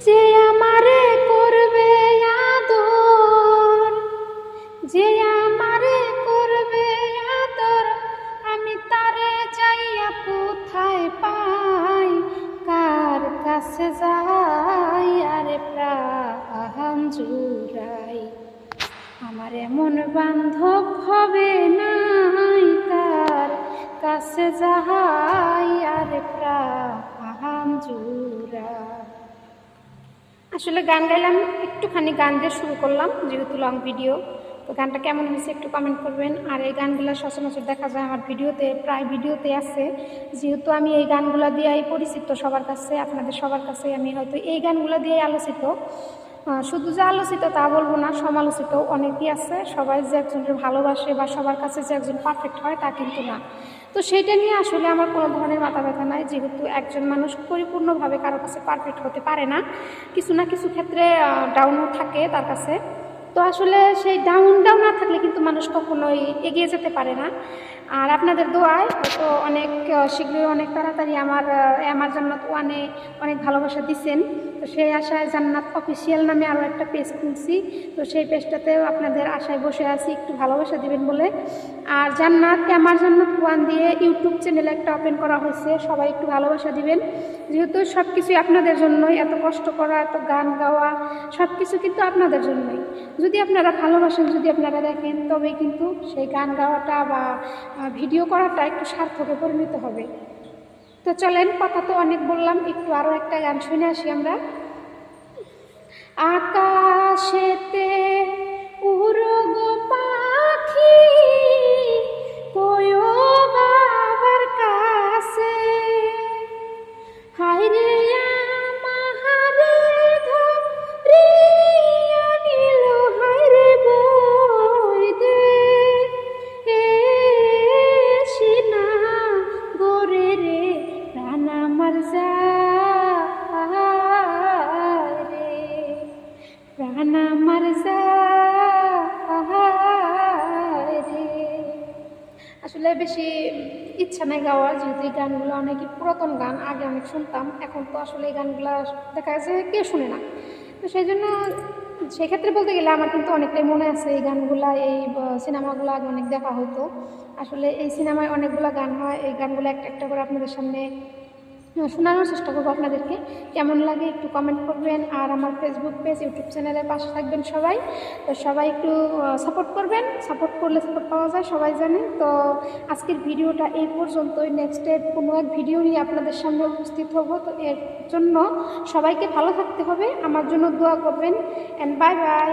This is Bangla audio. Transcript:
যে আমারে করবে আদর, যে আমারে করবে আদর, আমি তারে যাইয়া কোথায় পাই, কার কাছে যাই আরে প্রাণ জুড়াই, আমার এমন বান্ধব হবে নাই, কার কাছে যাই আরে প্রাণ জুড়াই। আসলে গান গাইলাম, একটুখানি গান দিয়ে শুরু করলাম যেহেতু লং ভিডিও। তো গানটা কেমন হয়েছে একটু কমেন্ট করবেন। আর এই গানগুলো সচরাচর দেখা যায় আমার ভিডিওতে, প্রায় ভিডিওতে আছে, যেহেতু আমি এই গানগুলো দিয়েই পরিচিত সবার কাছে, আপনাদের সবার কাছে আমি হয়তো এই গানগুলো দিয়েই আলোচিত। শুধু যে আলোচিত তা বলবো না, সমালোচিত অনেকেই আছে। সবাই যে একজনের ভালোবাসে বা সবার কাছে যে একজন পারফেক্ট হয় তা কিন্তু না। তো সেইটা নিয়ে আসলে আমার কোনো ধরনের মাথা ব্যথা নাই, যেহেতু একজন মানুষ পরিপূর্ণভাবে কারো কাছে পারফেক্ট হতে পারে না, কিছু না কিছু ক্ষেত্রে ডাউনও থাকে তার কাছে। তো আসলে সেই ডাউন না থাকলে কিন্তু মানুষ কখনোই এগিয়ে যেতে পারে না। আর আপনাদের দোয়ায় হয়তো অনেক শীঘ্রই, অনেক তাড়াতাড়ি আমার জান্নাত ওয়ানে অনেক ভালোবাসা দিচ্ছেন। তো সেই আশায় জান্নাত অফিসিয়াল নামে আরও একটা পেজ খুলছি। তো সেই পেজটাতেও আপনাদের আশায় বসে আছি একটু ভালোবাসা দিবেন বলে। আর আমার জান্নাত ওয়ান দিয়ে ইউটিউব চ্যানেল একটা ওপেন করা হয়েছে, সবাই একটু ভালোবাসা দিবেন। যেহেতু সব কিছুই আপনাদের জন্যই, এত কষ্ট করা, এত গান গাওয়া, সব কিছু কিন্তু আপনাদের জন্যই। যদি আপনারা ভালোবাসেন, যদি আপনারা দেখেন, তবেই কিন্তু সেই গান গাওয়াটা বা ভিডিও করাটা একটু সার্থকে পরিণত হবে। তো চলেন, কথা তো অনেক বললাম, একটু আরও একটা গান শুনে আসি আমরা। আকাশেতে উড়ো গো পাখি, কয়ো বাবার কাছে, হায়রে আমারে ধরিয়া নিল, হায়রে বই দে সিনা গোরে রে, প্রাণ আমার যায় রে, প্রাণ আমার যায় রে। আসলে বেশি ইচ্ছা নেই গাওয়ার, যেহেতু এই গানগুলো অনেকই পুরাতন গান, আগে অনেক শুনতাম, এখন তো আসলে এই গানগুলো দেখা যাচ্ছে কেউ শুনে না। তো সেই জন্য সেক্ষেত্রে বলতে গেলে আমার কিন্তু অনেকটাই মনে আছে এই গানগুলা, এই সিনেমাগুলো আগে অনেক দেখা হতো। আসলে এই সিনেমায় অনেকগুলো গান হয়, এই গানগুলো একটা একটা করে আপনাদের সামনে শোনানোর চেষ্টা করবো আপনাদেরকে। কেমন লাগে একটু কমেন্ট করবেন। আর আমার ফেসবুক পেজ, ইউটিউব চ্যানেলের পাশে থাকবেন সবাই। তো সবাই একটু সাপোর্ট করবেন, সাপোর্ট করলে সাপোর্ট পাওয়া যায়, সবাই জানে। তো আজকের ভিডিওটা এই পর্যন্তই, নেক্সটে কোনো এক ভিডিও নিয়ে আপনাদের সামনে উপস্থিত হব। তো এর জন্য সবাইকে ভালো থাকতে হবে, আমার জন্য দোয়া করবেন। And bye bye.